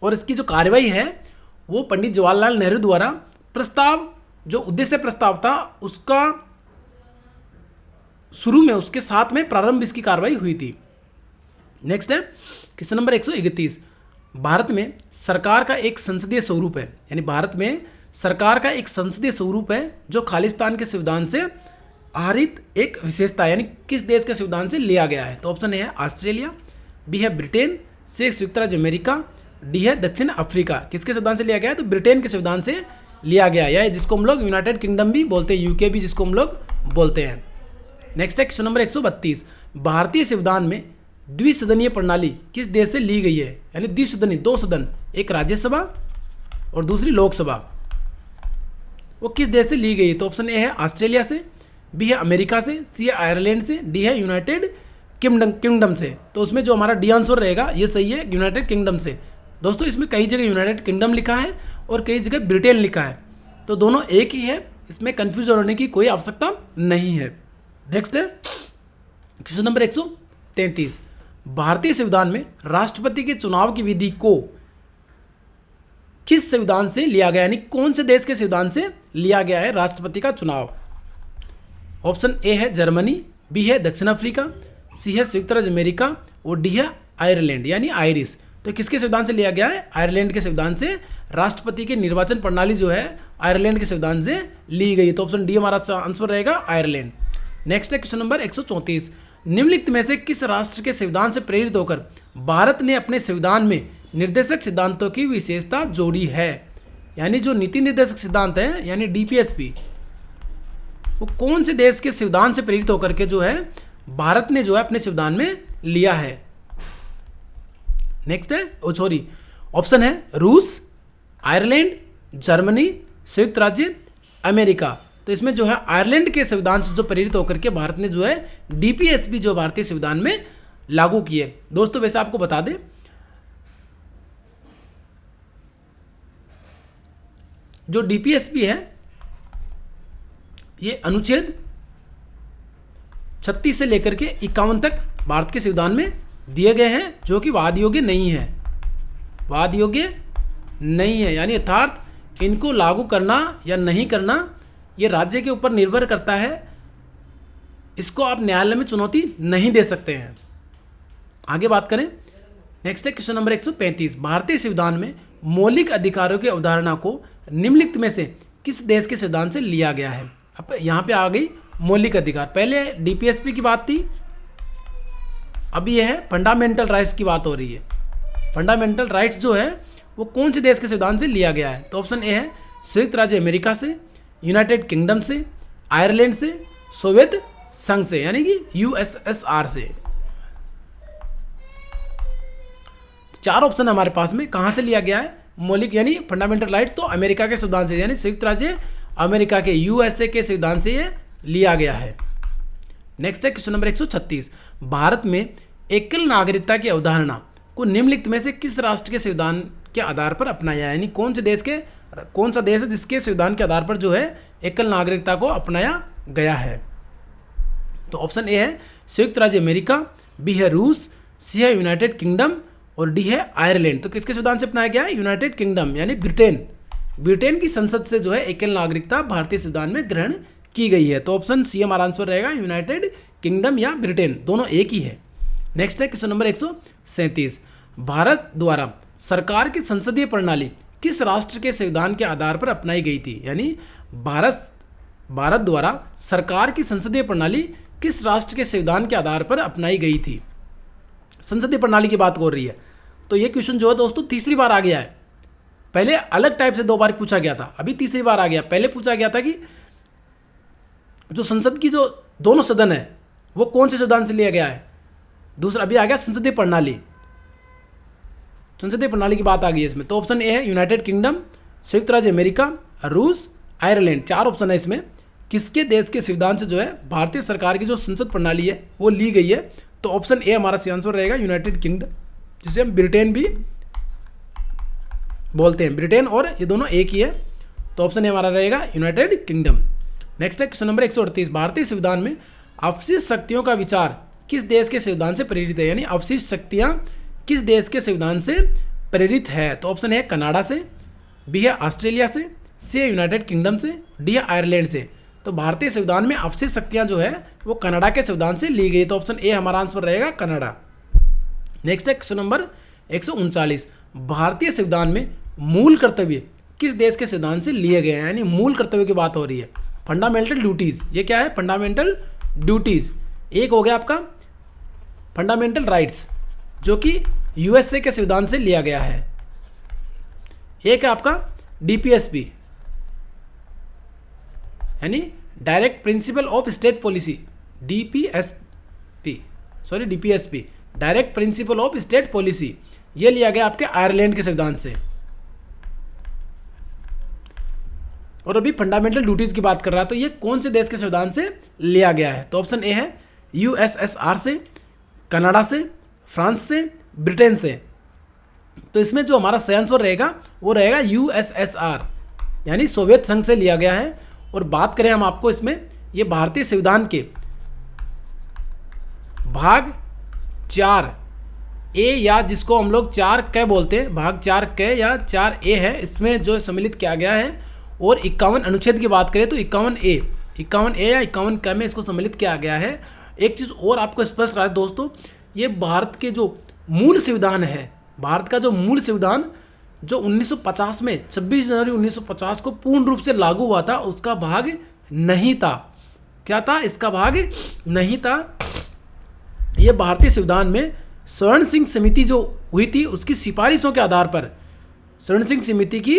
Speaker 1: और इसकी जो कार्रवाई है वो पंडित जवाहरलाल नेहरू द्वारा प्रस्ताव, जो उद्देश्य प्रस्ताव था उसका शुरू में, उसके साथ में प्रारंभ इसकी कार्रवाई हुई थी। नेक्स्ट है क्वेश्चन नंबर 131। भारत में सरकार का एक संसदीय स्वरूप है, यानी भारत में सरकार का एक संसदीय स्वरूप है जो खालिस्तान के संविधान से आहरित एक विशेषता है, यानी किस देश के संविधान से लिया गया है? तो ऑप्शन ए है ऑस्ट्रेलिया, बी है ब्रिटेन, सी है संयुक्त राज्य अमेरिका, डी है दक्षिण अफ्रीका। किसके संविधान से लिया गया है? तो ब्रिटेन के संविधान से लिया गया है, या जिसको हम लोग यूनाइटेड किंगडम भी बोलते हैं, यूके भी जिसको हम लोग बोलते हैं। नेक्स्ट है क्वेश्चन नंबर 132। भारतीय संविधान में द्विसदनीय प्रणाली किस देश से ली गई है? यानी द्विसदनीय, 2 सदन, एक राज्यसभा और दूसरी लोकसभा, वो किस देश से ली गई है? तो ऑप्शन ए है ऑस्ट्रेलिया से, बी है अमेरिका से, सी है आयरलैंड से, डी है यूनाइटेड किंगडम से। तो उसमें जो हमारा डी आंसर रहेगा ये सही है, यूनाइटेड किंगडम से। दोस्तों इसमें कई जगह यूनाइटेड किंगडम लिखा है और कई जगह ब्रिटेन लिखा है, तो दोनों एक ही है, इसमें कन्फ्यूजन होने की कोई आवश्यकता नहीं है। नेक्स्ट है क्वेश्चन नंबर 133। भारतीय संविधान में राष्ट्रपति के चुनाव की विधि को किस संविधान से लिया गया, यानी कौन से देश के संविधान से लिया गया है राष्ट्रपति का चुनाव? ऑप्शन ए है जर्मनी, बी है दक्षिण अफ्रीका, सी है संयुक्त राज्य अमेरिका और डी है आयरलैंड यानी आयरिश। तो किसके संविधान से लिया गया है? आयरलैंड के संविधान से राष्ट्रपति के निर्वाचन प्रणाली जो है आयरलैंड के संविधान से ली गई है। तो ऑप्शन डी हमारा आंसर रहेगा आयरलैंड। नेक्स्ट है क्वेश्चन नंबर 134। निम्नलिखित में से किस राष्ट्र के संविधान से प्रेरित होकर भारत ने अपने संविधान में निर्देशक सिद्धांतों की विशेषता जोड़ी है? यानी जो नीति निर्देशक सिद्धांत है यानी डीपीएसपी, वो कौन से देश के संविधान से प्रेरित होकर के जो है भारत ने जो है अपने संविधान में लिया है? नेक्स्ट है ऑप्शन है रूस, आयरलैंड, जर्मनी, संयुक्त राज्य अमेरिका। तो इसमें जो है आयरलैंड के संविधान से जो प्रेरित होकर के भारत ने जो है डीपीएसपी जो भारतीय संविधान में लागू की है। दोस्तों वैसे आपको बता दें, जो डीपीएसपी है ये अनुच्छेद 36 से लेकर के 51 तक भारत के संविधान में दिए गए हैं, जो कि वाद योग्य नहीं है, वाद योग्य नहीं है, यानी अर्थात इनको लागू करना या नहीं करना ये राज्य के ऊपर निर्भर करता है। इसको आप न्यायालय में चुनौती नहीं दे सकते हैं। आगे बात करें, नेक्स्ट है क्वेश्चन नंबर 135। भारतीय संविधान में मौलिक अधिकारों की अवधारणा को निम्नलिखित में से किस देश के संविधान से लिया गया है? अब यहाँ पे आ गई मौलिक अधिकार। पहले डीपीएसपी की बात थी, अब ये है फंडामेंटल राइट्स की बात हो रही है। फंडामेंटल राइट्स जो है वो कौन से देश के संविधान से लिया गया है? तो ऑप्शन ए है संयुक्त राज्य अमेरिका से, यूनाइटेड किंगडम से, आयरलैंड से, सोवियत संघ से यानी कि यूएसएसआर से। चार ऑप्शन हमारे पास में कहां से लिया गया है मौलिक यानी फंडामेंटल राइट्स? तो अमेरिका के संविधान से यानी संयुक्त राज्य अमेरिका के यूएसए के संविधान से ये लिया गया है। नेक्स्ट है क्वेश्चन नंबर 136। भारत में एकल नागरिकता की अवधारणा को निम्नलिखित में से किस राष्ट्र के संविधान के आधार पर अपनाया, यानी कौन सा देश है जिसके संविधान के आधार पर जो है एकल नागरिकता को अपनाया गया है? तो ऑप्शन ए है संयुक्त राज्य अमेरिका, बी है रूस, सी है यूनाइटेड किंगडम और डी है आयरलैंड। तो किसके संविधान से अपनाया गया है? यूनाइटेड किंगडम यानी ब्रिटेन की संसद से जो है एकल नागरिकता भारतीय संविधान में ग्रहण की गई है। तो ऑप्शन सी हमारा आंसर रहेगा, यूनाइटेड किंगडम या ब्रिटेन, दोनों एक ही है। नेक्स्ट है क्वेश्चन नंबर 137। भारत द्वारा सरकार की संसदीय प्रणाली किस राष्ट्र के संविधान के आधार पर अपनाई गई थी? यानी भारत द्वारा सरकार की संसदीय प्रणाली किस राष्ट्र के संविधान के आधार पर अपनाई गई थी? संसदीय प्रणाली की बात हो रही है। तो ये क्वेश्चन जो है दोस्तों तीसरी बार आ गया है। पहले अलग टाइप से 2 बार पूछा गया था, अभी तीसरी बार आ गया। पहले पूछा गया था कि जो संसद की जो दोनों सदन है वो कौन से संविधान से लिया गया है। दूसरा अभी आ गया संसदीय प्रणाली, संसदीय प्रणाली की बात आ गई है इसमें। तो ऑप्शन ए है यूनाइटेड किंगडम, संयुक्त राज्य अमेरिका, रूस, आयरलैंड। 4 ऑप्शन है इसमें। किसके देश के संविधान से जो है भारतीय सरकार की जो संसद प्रणाली है वो ली गई है? तो ऑप्शन ए हमारा सही आंसर रहेगा, यूनाइटेड किंगडम, जिसे हम ब्रिटेन भी बोलते हैं। ब्रिटेन और ये दोनों एक ही है, तो ऑप्शन ए हमारा रहेगा यूनाइटेड किंगडम। नेक्स्ट है क्वेश्चन नंबर 138, भारतीय संविधान में अवशिष्ट शक्तियों का विचार किस देश के संविधान से प्रेरित है? यानी अवशिष्ट शक्तियां किस देश के संविधान से प्रेरित है? तो ऑप्शन है कनाडा से, बी है ऑस्ट्रेलिया से, सी है यूनाइटेड किंगडम से, डी है आयरलैंड से। तो भारतीय संविधान में अवशिष्ट शक्तियां जो है वो कनाडा के संविधान से ली गई, तो ऑप्शन ए हमारा आंसर रहेगा कनाडा। नेक्स्ट है क्वेश्चन नंबर 139, भारतीय संविधान में मूल कर्तव्य किस देश के संविधान से लिए गए हैं? यानी मूल कर्तव्य की बात हो रही है, फंडामेंटल ड्यूटीज। ये क्या है? Fundamental duties. एक हो गया आपका फंडामेंटल राइट्स, जो कि यूएसए के संविधान से लिया गया है। एक है आपका डीपीएसपी, यानी direct principle of state policy, DPSP, direct principle of state policy, ये लिया गया आपके आयरलैंड के संविधान से। और अभी फंडामेंटल ड्यूटीज की बात कर रहा है, तो ये कौन से देश के संविधान से लिया गया है? तो ऑप्शन ए है यूएसएसआर से, कनाडा से, फ्रांस से, ब्रिटेन से। तो इसमें जो हमारा सही आंसर रहेगा वो रहेगा यूएसएसआर, यानी सोवियत संघ से लिया गया है। और बात करें हम आपको इसमें, ये भारतीय संविधान के भाग 4 ए, या जिसको हम लोग 4K बोलते हैं, भाग 4K या 4A है, इसमें जो सम्मिलित किया गया है। और 51 अनुच्छेद की बात करें तो 51A या 51K में इसको सम्मिलित किया गया है। एक चीज़ और आपको स्पष्ट रहा है दोस्तों, ये भारत के जो मूल संविधान है, भारत का जो मूल संविधान जो 1950 में 26 जनवरी 1950 को पूर्ण रूप से लागू हुआ था, उसका भाग नहीं था। क्या था? इसका भाग नहीं था। ये भारतीय संविधान में स्वर्ण सिंह समिति जो हुई थी उसकी सिफारिशों के आधार पर, स्वर्ण सिंह समिति की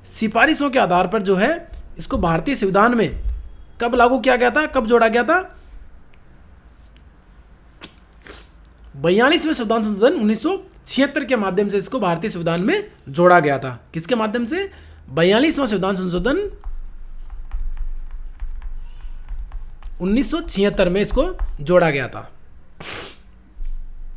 Speaker 1: सिफारिशों के आधार पर जो है इसको भारतीय संविधान में कब लागू किया गया था, कब जोड़ा गया था? 42वें संविधान संशोधन 1976 के माध्यम से इसको भारतीय संविधान में जोड़ा गया था। किसके माध्यम से? 42वां संविधान संशोधन 1976 में इसको जोड़ा गया था।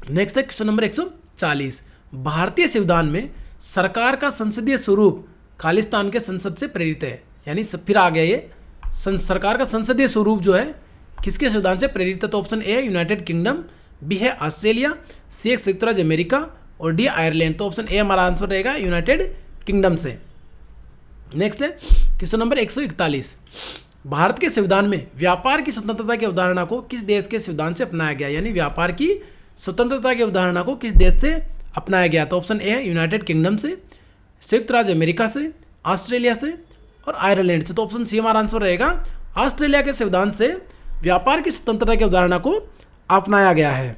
Speaker 1: नेक्स्ट है क्वेश्चन नंबर 140, भारतीय संविधान में सरकार का संसदीय स्वरूप खालिस्तान के संसद से प्रेरित है। यानी फिर आ गया ये सरकार का संसदीय स्वरूप जो है किसके संविधान से प्रेरित है? तो ऑप्शन ए है यूनाइटेड किंगडम, बी है ऑस्ट्रेलिया, सी है संयुक्त राज्य अमेरिका और डी आयरलैंड। तो ऑप्शन ए हमारा आंसर रहेगा यूनाइटेड किंगडम से। नेक्स्ट है क्वेश्चन नंबर 141, भारत के संविधान में व्यापार की स्वतंत्रता की अवधारणा को किस देश के संविधान से अपनाया गया? यानी व्यापार की स्वतंत्रता की अवधारणा को किस देश से अपनाया गया? तो ऑप्शन ए है यूनाइटेड किंगडम से, संयुक्त राज्य अमेरिका से, ऑस्ट्रेलिया से और आयरलैंड से। तो ऑप्शन सी हमारा आंसर रहेगा, ऑस्ट्रेलिया के संविधान से व्यापार की स्वतंत्रता की अवधारणा को अपनाया गया है।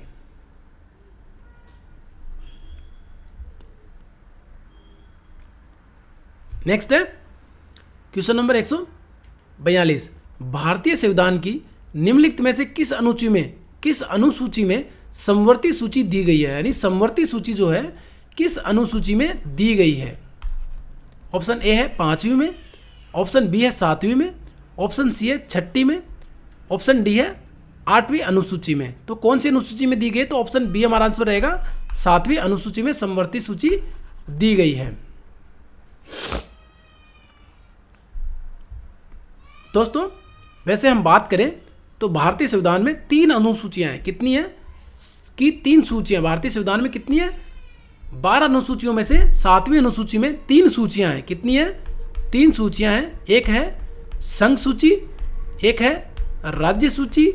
Speaker 1: नेक्स्ट है क्वेश्चन नंबर 142, भारतीय संविधान की निम्नलिखित में से किस अनुसूची में समवर्ती सूची दी गई है? यानी समवर्ती सूची जो है किस अनुसूची में दी गई है? ऑप्शन ए है 5वीं में, ऑप्शन बी है 7वीं में, ऑप्शन सी है 6ठी में, ऑप्शन डी है 8वीं अनुसूची में। तो कौन सी अनुसूची में दी गई? तो ऑप्शन बी हमारा आंसर रहेगा, 7वीं अनुसूची में समवर्ती सूची दी गई है। दोस्तों वैसे हम बात करें तो भारतीय संविधान में 3 अनुसूचियां हैं। कितनी है? कि 3 सूचियां भारतीय संविधान में कितनी है? 12 अनुसूचियों में से 7वीं अनुसूची में 3 सूचियां हैं। कितनी है? 3 सूचियां हैं। एक है संघ सूची, एक है राज्य सूची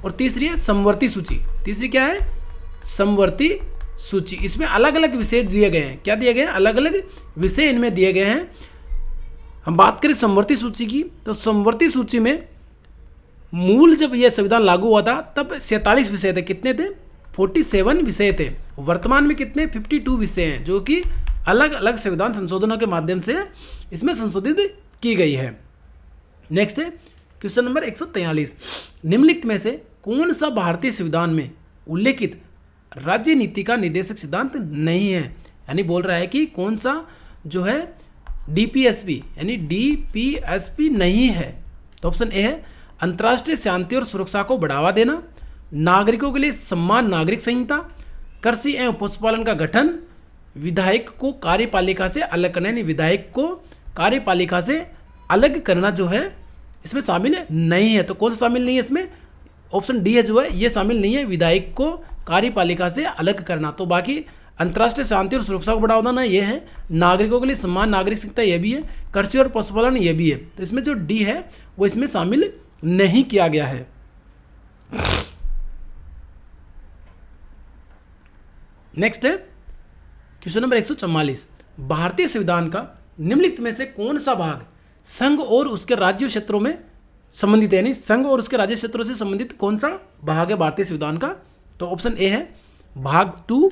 Speaker 1: और तीसरी है समवर्ती सूची। तीसरी क्या है? समवर्ती सूची। इसमें अलग अलग विषय दिए गए हैं। क्या दिए गए हैं? अलग अलग विषय इनमें दिए गए हैं। हम बात करें समवर्ती सूची की, तो समवर्ती सूची में मूल जब यह संविधान लागू हुआ था तब 47 विषय थे। कितने थे? 47 विषय थे। वर्तमान में कितने? 52 विषय हैं, जो कि अलग अलग संविधान संशोधनों के माध्यम से इसमें संशोधित की गई है। नेक्स्ट है क्वेश्चन नंबर 143, निम्नलिखित में से कौन सा भारतीय संविधान में उल्लेखित राज्य नीति का निर्देशक सिद्धांत नहीं है? यानी बोल रहा है कि कौन सा जो है डीपीएसपी यानी डीपीएसपी नहीं है। तो ऑप्शन ए है अंतर्राष्ट्रीय शांति और सुरक्षा को बढ़ावा देना, नागरिकों के लिए सम्मान नागरिक संहिता, कृषि एवं पशुपालन का गठन, विधायक को कार्यपालिका से अलग करना, यानी विधायक को कार्यपालिका से अलग करना जो है इसमें शामिल नहीं है। तो कौन सा शामिल नहीं है इसमें? ऑप्शन डी है जो है ये शामिल नहीं है, विधायक को कार्यपालिका से अलग करना। तो बाकी अंतर्राष्ट्रीय शांति और सुरक्षा को बढ़ावा देना ये है, नागरिकों के लिए सम्मान नागरिक संहिता ये भी है, कृषि और पशुपालन ये भी है। तो इसमें जो डी है वो इसमें शामिल नहीं किया गया है। नेक्स्ट है क्वेश्चन नंबर 144, भारतीय संविधान का निम्नलिखित में से कौन सा भाग संघ और उसके राज्य क्षेत्रों में संबंधित है, यानी संघ और उसके राज्य क्षेत्रों से संबंधित कौन सा भाग है भारतीय संविधान का? तो ऑप्शन ए है भाग 2,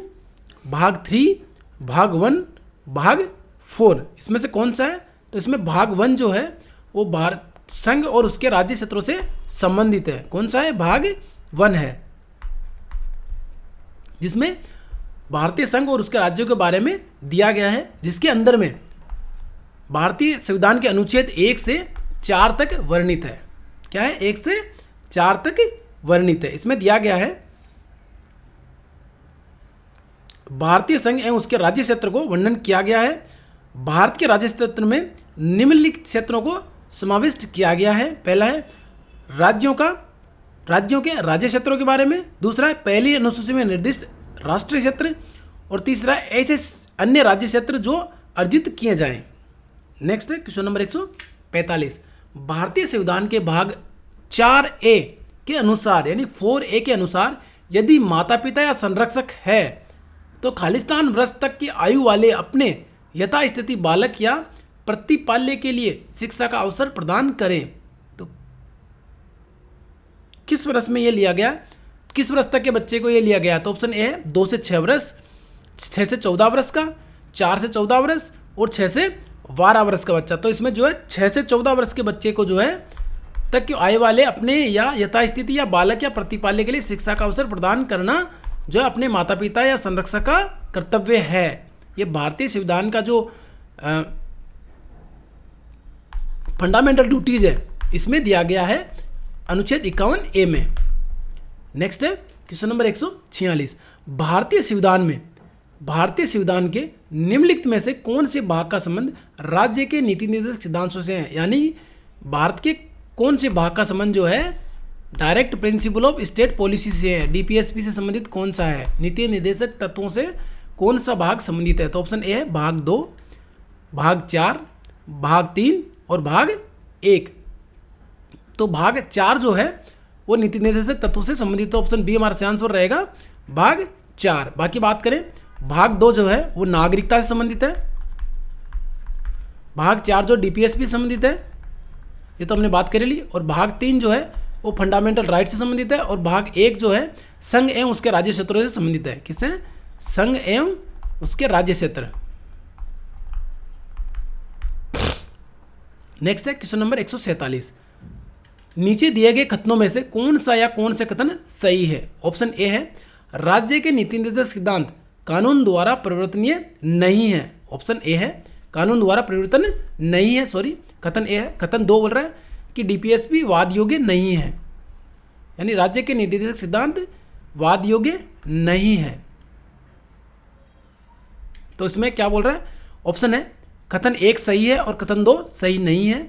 Speaker 1: भाग 3, भाग 1, भाग 4। इसमें से कौन सा है? तो इसमें भाग 1 जो है वो संघ और उसके राज्य क्षेत्रों से संबंधित है। कौन सा है? भाग 1 है, जिसमें भारतीय संघ और उसके राज्यों के बारे में दिया गया है, जिसके अंदर में भारतीय संविधान के अनुच्छेद 1 से 4 तक वर्णित है। क्या है? 1 से 4 तक वर्णित है। इसमें दिया गया है भारतीय संघ एवं उसके राज्य क्षेत्र को वर्णन किया गया है। भारत के राज्य क्षेत्र में निम्नलिखित क्षेत्रों को समाविष्ट किया गया है। पहला है राज्यों के राज्य क्षेत्रों के बारे में, दूसरा है पहली अनुसूची में निर्दिष्ट राष्ट्रीय क्षेत्र, और तीसरा ऐसे अन्य राज्य क्षेत्र जो अर्जित किए जाएं। नेक्स्ट है क्वेश्चन नंबर 145, भारतीय संविधान के भाग 4A के अनुसार यानी 4A के अनुसार यदि माता पिता या संरक्षक है तो खालिस्तान वर्ष तक की आयु वाले अपने यथास्थिति बालक या प्रतिपाल्य के लिए शिक्षा का अवसर प्रदान करें। तो किस वर्ष में यह लिया गया, किस वर्ष तक के बच्चे को यह लिया गया? तो ऑप्शन ए है 2 से 6 वर्ष, 6 से 14 वर्ष का, 4 से 14 वर्ष और 6 से 12 वर्ष का बच्चा। तो इसमें जो है 6 से 14 वर्ष के बच्चे को जो है तक की आयु वाले अपने या यथास्थिति या बालक या प्रतिपाल्य के लिए शिक्षा का अवसर प्रदान करना जो है अपने माता पिता या संरक्षक का कर्तव्य है। ये भारतीय संविधान का जो फंडामेंटल ड्यूटीज है इसमें दिया गया है अनुच्छेद 51A में। नेक्स्ट है क्वेश्चन नंबर 146, भारतीय संविधान के निम्नलिखित में से कौन से भाग का संबंध राज्य के नीति निर्देशक सिद्धांतों से है? यानी भारत के कौन से भाग का संबंध जो है direct principle of state policy से है, डीपीएसपी से संबंधित कौन सा है? नीति निर्देशक तत्वों से कौन सा भाग संबंधित है? तो ऑप्शन ए है भाग 2, भाग 4, भाग 3 और भाग 1। तो भाग 4 जो है वो नीति निर्देशक तत्वों से संबंधित, तो ऑप्शन बी हमारा आंसर रहेगा भाग 4। बाकी बात करें भाग 2 जो है वो नागरिकता से संबंधित है, भाग 4 जो डीपीएसपी से संबंधित है ये तो हमने बात कर ली, और भाग 3 जो है वो फंडामेंटल राइट से संबंधित है, और भाग 1 जो है संघ एवं उसके राज्य क्षेत्रों से संबंधित है। किससे? संघ एवं उसके राज्य क्षेत्र। नेक्स्ट है क्वेश्चन नंबर 147, नीचे दिए गए कथनों में से कौन सा या कौन से कथन सही है? ऑप्शन ए है राज्य के नीति निर्देशक सिद्धांत कानून द्वारा परिवर्तनीय नहीं है। ऑप्शन ए है कानून द्वारा परिवर्तन नहीं है, सॉरी कथन ए है। कथन 2 बोल रहा है कि डीपीएसपी वाद योग्य नहीं है, यानी राज्य के नीति निर्देशक सिद्धांत वाद योग्य नहीं है। तो इसमें क्या बोल रहा है? ऑप्शन है कथन 1 सही है और कथन 2 सही नहीं है।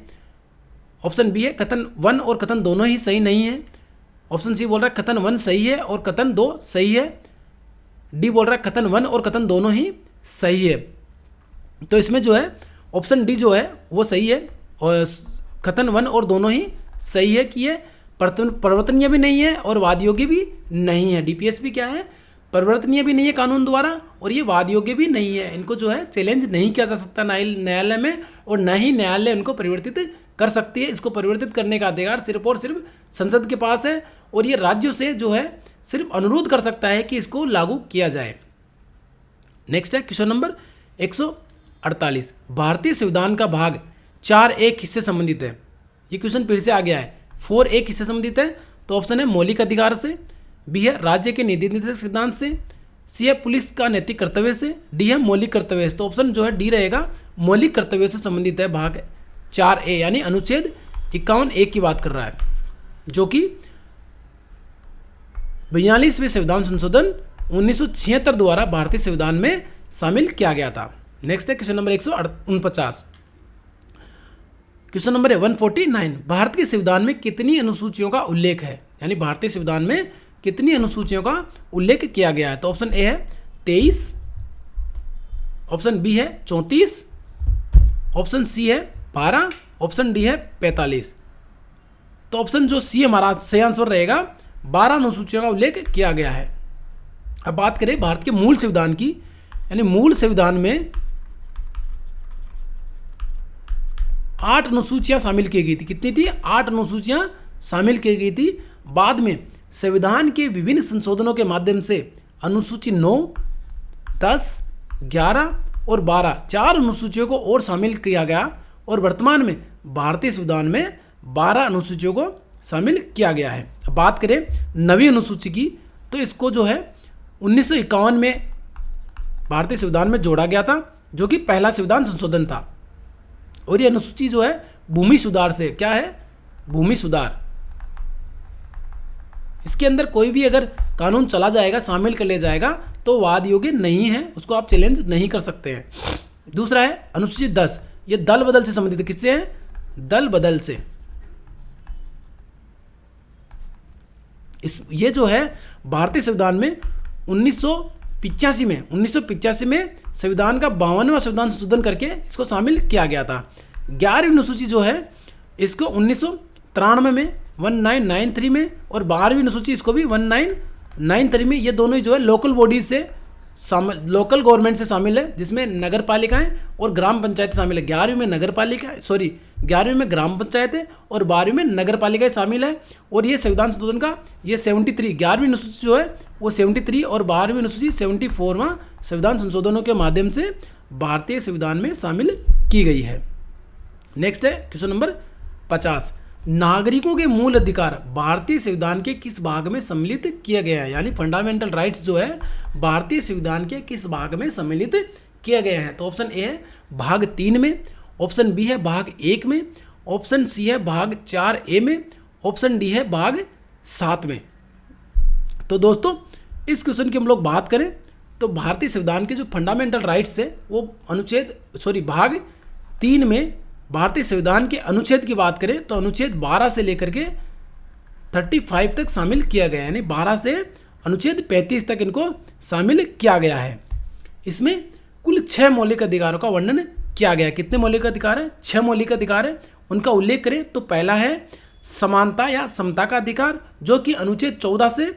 Speaker 1: ऑप्शन बी है कथन 1 और कथन दोनों ही सही नहीं है। ऑप्शन सी बोल रहा है कथन 1 सही है और कथन 2 सही है। डी बोल रहा है कथन 1 और कथन दोनों ही सही है। तो इसमें जो है ऑप्शन डी जो है वो सही है, और कथन 1 और दोनों ही सही है कि ये परिवर्तनीय भी नहीं है और वाद योग्य भी नहीं है। डीपीएसपी क्या है? परिवर्तनीय भी नहीं है कानून द्वारा, और ये वाद योग्य भी नहीं है। इनको जो है चैलेंज नहीं किया जा सकता न्यायालय में, और न ही न्यायालय इनको परिवर्तित कर सकती है। इसको परिवर्तित करने का अधिकार सिर्फ और सिर्फ संसद के पास है, और ये राज्यों से जो है सिर्फ अनुरोध कर सकता है कि इसको लागू किया जाए। नेक्स्ट है क्वेश्चन नंबर 148, भारतीय संविधान का भाग 4A किससे संबंधित है? ये क्वेश्चन फिर से आ गया है। 4A किससे संबंधित है? तो ऑप्शन है मौलिक अधिकार से, बी है राज्य के नीति निर्देशक सिद्धांत से, सी है पुलिस का नैतिक कर्तव्य से, डी है मौलिक कर्तव्य से। तो ऑप्शन जो है डी रहेगा, मौलिक कर्तव्य से संबंधित है भाग 4A, यानी अनुच्छेद 51A की बात कर रहा है, जो कि 42वें संविधान संशोधन 1976 द्वारा भारतीय संविधान में शामिल किया गया था। नेक्स्ट है question number 149। Question number 149, Bharat के संविधान में कितनी अनुसूचियों का उल्लेख है, यानी भारतीय संविधान में कितनी अनुसूचियों का उल्लेख किया गया है। तो ऑप्शन ए है 23, ऑप्शन बी है 34, ऑप्शन सी है 12, ऑप्शन डी है 45। तो ऑप्शन जो सी हमारा सही आंसर रहेगा, 12 अनुसूचियों का उल्लेख किया गया है। अब बात करें भारत के मूल संविधान की, यानी मूल संविधान में 8 अनुसूचियां शामिल की गई थी। कितनी थी? 8 अनुसूचियां शामिल की गई थी। बाद में संविधान के विभिन्न संशोधनों के माध्यम से अनुसूची 9, 10, 11 और 12 4 अनुसूचियों को और शामिल किया गया और वर्तमान में भारतीय संविधान में 12 अनुसूचियों को शामिल किया गया है। अब बात करें नवीं अनुसूची की, तो इसको जो है 1951 में भारतीय संविधान में जोड़ा गया था, जो कि पहला संविधान संशोधन था। और ये अनुसूची जो है भूमि सुधार से, क्या है? भूमि सुधार। इसके अंदर कोई भी अगर कानून चला जाएगा, शामिल कर लिया जाएगा, तो वाद योग्य नहीं है, उसको आप चैलेंज नहीं कर सकते हैं। दूसरा है अनुसूची 10, ये दल बदल से संबंधित है। किससे है? दल बदल से। ये जो है भारतीय संविधान में 1985 में संविधान का 52वां संविधान संशोधन करके इसको शामिल किया गया था। 11वीं अनुसूची जो है इसको 1993 में 1993 में, और 12वीं अनुसूची इसको भी 1993 में। ये दोनों ही जो है लोकल बॉडीज से लोकल गवर्नमेंट से शामिल है, जिसमें नगर पालिकाएं और ग्राम पंचायत शामिल है। 11वीं में नगर पालिका, 11वीं में ग्राम पंचायतें और 12वीं में नगर पालिकाएं शामिल है। और ये संविधान संशोधन का ये 73, 11वीं अनुसूची जो है वो 73 और 12वीं अनुसूची 74वां संविधान संशोधनों के माध्यम से भारतीय संविधान में शामिल की गई है। नेक्स्ट है क्वेश्चन नंबर 50, नागरिकों के मूल अधिकार भारतीय संविधान के किस भाग में सम्मिलित किया गया है, यानी फंडामेंटल राइट्स जो है भारतीय संविधान के किस भाग में सम्मिलित किया गया है। तो ऑप्शन ए है भाग 3 में, ऑप्शन बी है भाग 1 में, ऑप्शन सी है भाग 4A में, ऑप्शन डी है भाग 7 में। तो दोस्तों इस क्वेश्चन की हम लोग बात करें तो भारतीय संविधान के जो फंडामेंटल राइट्स है वो भाग 3 में भारतीय संविधान के अनुच्छेद की बात करें तो अनुच्छेद 12 से लेकर के 35 तक शामिल किया गया है, यानी 12 से अनुच्छेद 35 तक इनको शामिल किया गया है। इसमें कुल 6 मौलिक अधिकारों का वर्णन किया गया है। कितने मौलिक अधिकार है? 6 मौलिक अधिकार है। उनका उल्लेख करें तो पहला है समानता या समता का अधिकार, जो कि अनुच्छेद 14 से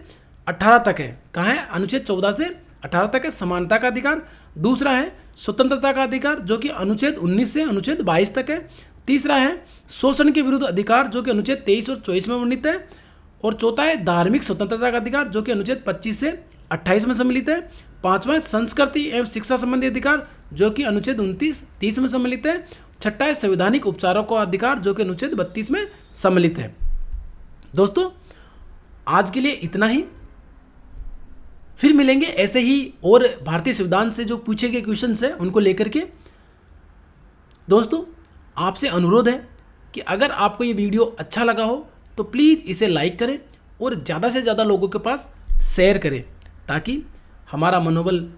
Speaker 1: 18 तक है। कहाँ है? अनुच्छेद 14 से 18 तक है समानता का अधिकार। दूसरा है स्वतंत्रता का अधिकार, जो कि अनुच्छेद 19 से अनुच्छेद 22 तक है। तीसरा है शोषण के विरुद्ध अधिकार, जो कि अनुच्छेद 23 और 24 में वर्णित है। और चौथा है धार्मिक स्वतंत्रता का अधिकार, जो कि अनुच्छेद 25 से 28 में सम्मिलित है। पांचवा है संस्कृति एवं शिक्षा संबंधी अधिकार, जो कि अनुच्छेद 29-30 में सम्मिलित है। छठा है संवैधानिक उपचारों का अधिकार, जो कि अनुच्छेद 32 में सम्मिलित है। दोस्तों आज के लिए इतना ही, फिर मिलेंगे ऐसे ही और भारतीय संविधान से जो पूछे गए क्वेश्चंस हैं उनको लेकर के। दोस्तों आपसे अनुरोध है कि अगर आपको ये वीडियो अच्छा लगा हो तो प्लीज़ इसे लाइक करें और ज़्यादा से ज़्यादा लोगों के पास शेयर करें, ताकि हमारा मनोबल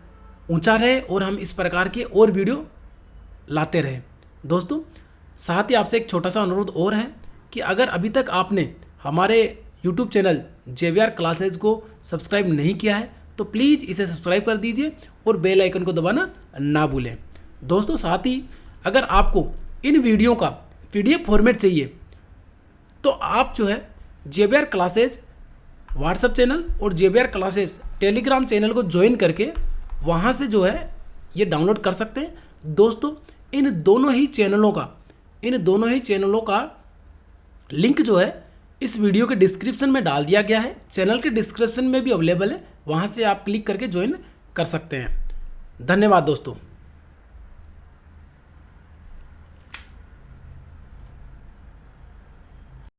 Speaker 1: ऊंचा रहे और हम इस प्रकार के और वीडियो लाते रहें। दोस्तों साथ ही आपसे एक छोटा सा अनुरोध और है कि अगर अभी तक आपने हमारे YouTube चैनल JVR क्लासेज को सब्सक्राइब नहीं किया है तो प्लीज़ इसे सब्सक्राइब कर दीजिए और बेल आइकन को दबाना ना भूलें। दोस्तों साथ ही अगर आपको इन वीडियो का PDF फॉर्मेट चाहिए तो आप जो है JVR क्लासेज व्हाट्सएप चैनल और JVR क्लासेज टेलीग्राम चैनल को ज्वाइन करके वहाँ से जो है ये डाउनलोड कर सकते हैं। दोस्तों इन दोनों ही चैनलों का लिंक जो है इस वीडियो के डिस्क्रिप्शन में डाल दिया गया है। चैनल के डिस्क्रिप्शन में भी अवेलेबल है, वहाँ से आप क्लिक करके ज्वाइन कर सकते हैं। धन्यवाद दोस्तों।